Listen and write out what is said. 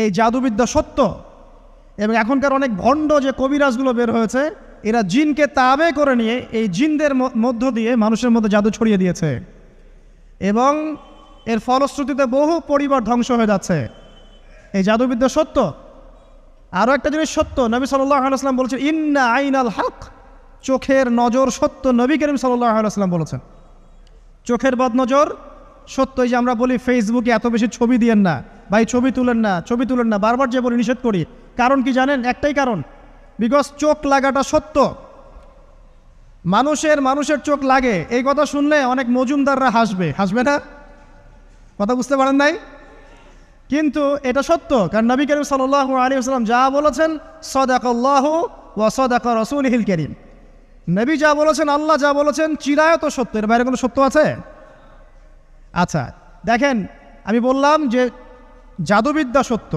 এই জাদুবিদ্যা সত্য। এবং এখনকার অনেক ভণ্ড যে কবিরাজগুলো বের হয়েছে, এরা জিনকে তাবে করে নিয়ে এই জিনদের মধ্য দিয়ে মানুষের মধ্যে জাদু ছড়িয়ে দিয়েছে, এবং এর ফলশ্রুতিতে বহু পরিবার ধ্বংস হয়ে যাচ্ছে। এই জাদুবিদ্যা সত্য। আরও একটা জিনিস সত্য, নবী সাল্লাল্লাহু আলাইহি ওয়াসাল্লাম বলেছেন, ইন্না আইনাল হক, চোখের নজর সত্য। নবী করিম সাল্লাল্লাহু আলাইহি ওয়াসাল্লাম বলেছেন চোখের বদনজর সত্য। এই যে আমরা বলি ফেসবুকে এত বেশি ছবি দিয়েন না ভাই, ছবি তুলেন না, বারবার যে বলি নিষেধ করি, কারণ কি জানেন? একটাই কারণ, বিকজ চোখ লাগাটা সত্য। মানুষের চোখ লাগে, এই কথা শুনলে অনেক মজুমদাররা হাসবে না? কথা বুঝতে পারেন নাই? কিন্তু এটা সত্য, কারণ নবী করিম সাল্লাল্লাহু আলাইহি ওয়াসাল্লাম যা বলেছেন, সাদাকাল্লাহু ওয়া সাদাকা রাসূলুহুল কারীম, নবী যা বলেছেন, আল্লাহ যা বলেছেন, চিরায়ত সত্য। এর বাইরে কোনো সত্য আছে? আচ্ছা দেখেন, আমি বললাম যে জাদুবিদ্যা সত্য।